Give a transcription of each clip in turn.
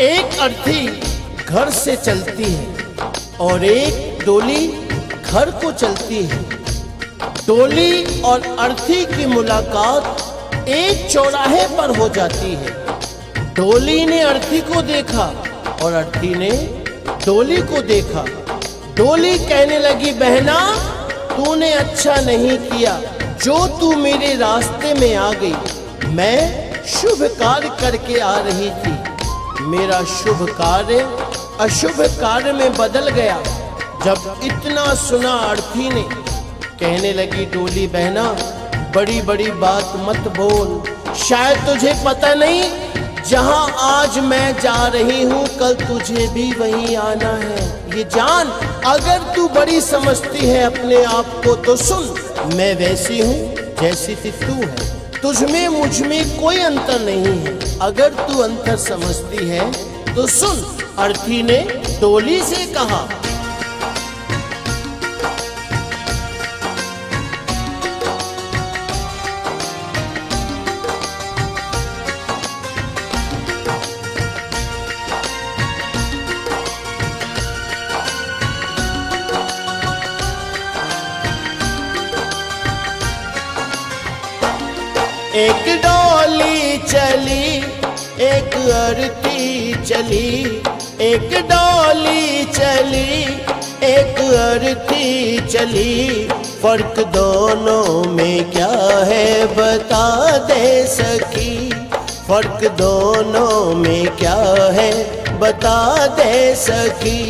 एक अर्थी घर से चलती है और एक डोली घर को चलती है। डोली और अर्थी की मुलाकात एक चौराहे पर हो जाती है। डोली ने अर्थी को देखा और अर्थी ने डोली को देखा। डोली कहने लगी, बहना तूने अच्छा नहीं किया जो तू मेरे रास्ते में आ गई। मैं शुभ कार्य करके आ रही थी, मेरा शुभ कार्य अशुभ कार्य में बदल गया। जब इतना सुना अर्थी ने कहने लगी, डोली बहना बड़ी बड़ी बात मत बोल, शायद तुझे पता नहीं जहां आज मैं जा रही हूं कल तुझे भी वहीं आना है। ये जान, अगर तू बड़ी समझती है अपने आप को तो सुन, मैं वैसी हूँ जैसी तू है, तुझमें मुझमें कोई अंतर नहीं है। अगर तू अंतर समझती है तो सुन। अर्थी ने डोली से कहा, एक डोली चली एक अर्थी चली, एक डोली चली एक अर्थी चली। फर्क दोनों में क्या है बता दे सखी, फर्क दोनों में क्या है बता दे सखी।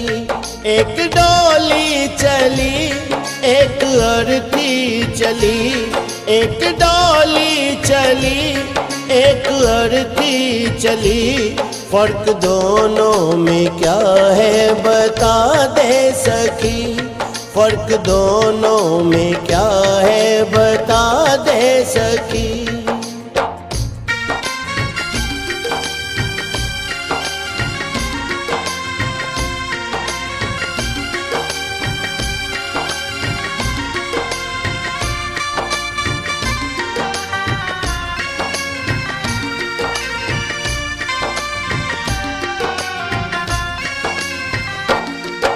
एक डोली चली एक अर्थी चली, एक डोली चली एक अर्थी चली। फर्क दोनों में क्या है बता दे सखी, फर्क दोनों में क्या है बता दे सखी।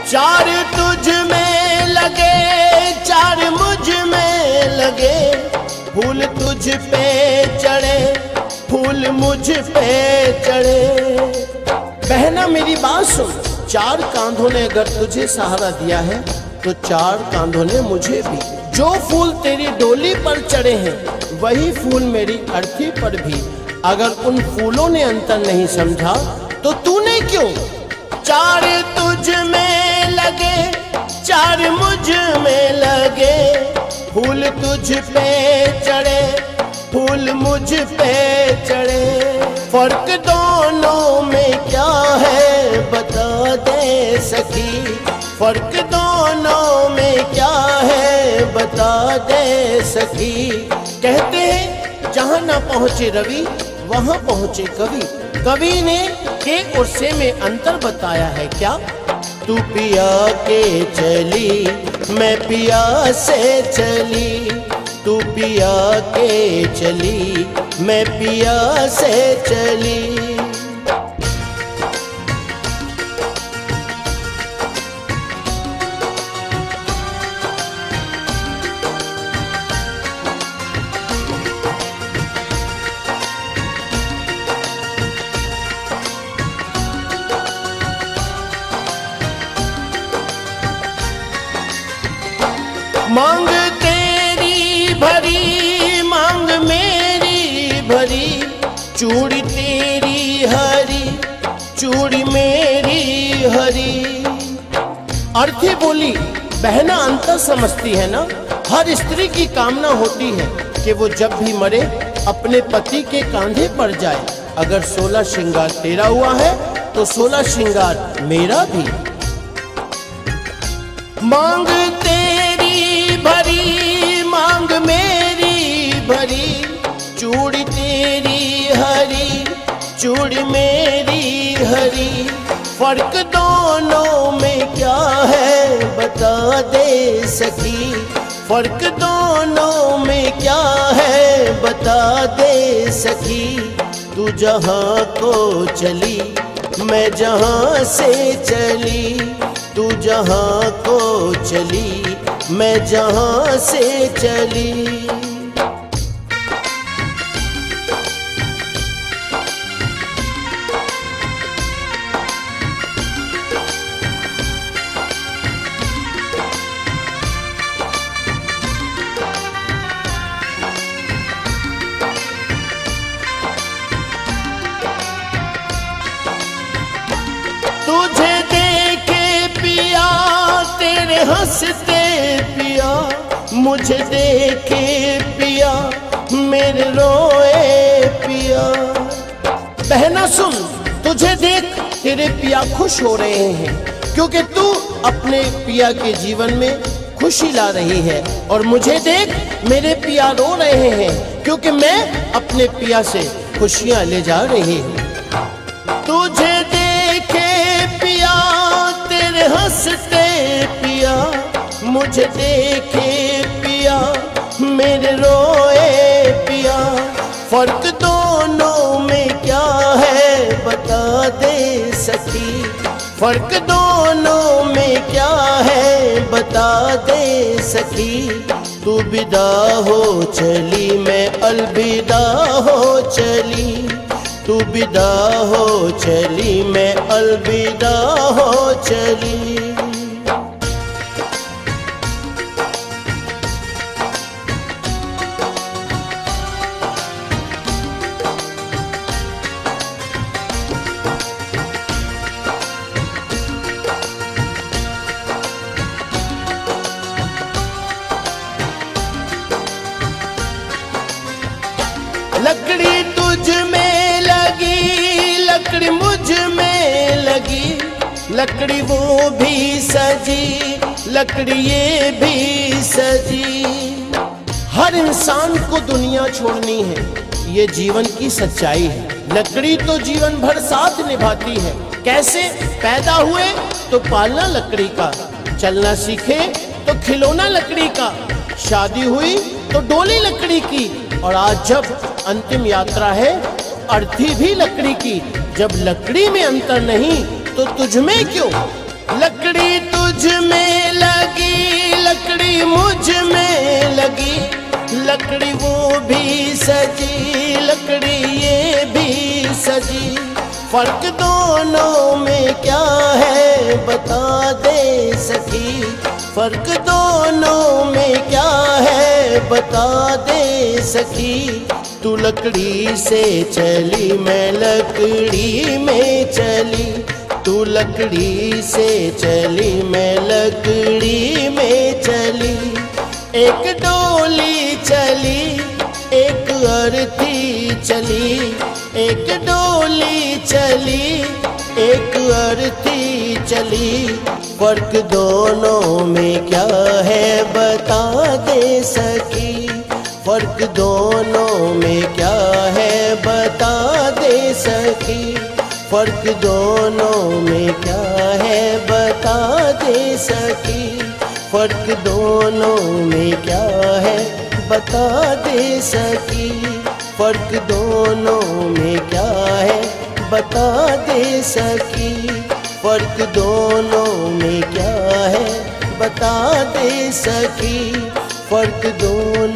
चार तुझ में लगे चार मुझ में लगे, फूल तुझ पे चढ़े फूल मुझ पे चढ़े। बहना मेरी बात सुन, चार कांधों ने अगर तुझे सहारा दिया है तो चार कांधों ने मुझे भी। जो फूल तेरी डोली पर चढ़े हैं वही फूल मेरी अर्थी पर भी। अगर उन फूलों ने अंतर नहीं समझा तो तूने क्यों। चार तुझ में लगे चार मुझ में लगे, फूल तुझ पे चढ़े फूल मुझ पे चढ़े। फर्क दोनों में क्या है बता दे सखी, फर्क दोनों में क्या है बता दे सखी। कहते हैं जहां ना पहुंचे रवि वहां पहुंचे कवि। कवि ने के और से में अंतर बताया है क्या। तू पिया के चली मैं पिया से चली, तू पिया के चली मैं पिया से चली। मांग तेरी भरी मांग मेरी भरी, चूड़ी तेरी हरी चूड़ी मेरी हरी। अर्थी बोली, बहना अंतर समझती है ना। हर स्त्री की कामना होती है कि वो जब भी मरे अपने पति के कांधे पर जाए। अगर 16 श्रृंगार तेरा हुआ है तो 16 श्रृंगार मेरा भी। मांग तेरी भरी मांग मेरी भरी, चूड़ी तेरी हरी चूड़ी मेरी हरी। फर्क दोनों में क्या है बता दे सखी, फर्क दोनों में क्या है बता दे सखी। तू जहाँ को चली मैं जहाँ से चली, तू जहाँ को चली, मैं जहाँ से चली। तुझे देखे पिया तेरे हंसते पिया, मुझे देखे पिया मेरे रोए पिया। बहना सुन, तुझे देख तेरे पिया खुश हो रहे हैं, क्योंकि तू अपने पिया के जीवन में खुशी ला रही है। और मुझे देख मेरे पिया रो रहे हैं, क्योंकि मैं अपने पिया से खुशियां ले जा रही हूँ। तुझे देखे पिया तेरे हंसते पिया, मुझे देखे पिया मेरे रोए पिया। फर्क दोनों में क्या है बता दे सखी, फर्क दोनों में क्या है बता दे सखी। तू विदा हो चली, मैं अलविदा हो चली, तू विदा हो चली, मैं अलविदा हो चली। लकड़ी तुझ में लगी, लकड़ी मुझ में लगी, लकड़ी वो भी सजी, लकड़ी ये भी सजी। हर इंसान को दुनिया छोड़नी है, ये जीवन की सच्चाई है। लकड़ी तो जीवन भर साथ निभाती है। कैसे? पैदा हुए तो पालना लकड़ी का, चलना सीखे तो खिलौना लकड़ी का, शादी हुई तो डोली लकड़ी की, और आज जब अंतिम यात्रा है अर्थी भी लकड़ी की। जब लकड़ी में अंतर नहीं तो तुझ में क्यों? लकड़ी तुझ में लगी, लकड़ी मुझ में लगी, लकड़ी वो भी सजी, लकड़ी ये भी सजी। फर्क दोनों में क्या है बता दे सखी, फर्क दोनों में क्या है बता दे सखी। तू लकड़ी से चली, मैं लकड़ी में चली, तू लकड़ी से चली, मैं लकड़ी में चली। एक डोली चली, एक अर्थी चली, एक डोली चली, एक अर्थी चली। फर्क दोनों में क्या है बता दे सकी, फर्क दोनों में क्या है बता दे सकी, फर्क दोनों में क्या है बता दे सकी, फर्क दोनों में क्या है बता दे सकी, फर्क दोनों में क्या है बता दे सकी, फर्क दोनों में क्या है बता दे सकी, फर्क दोनों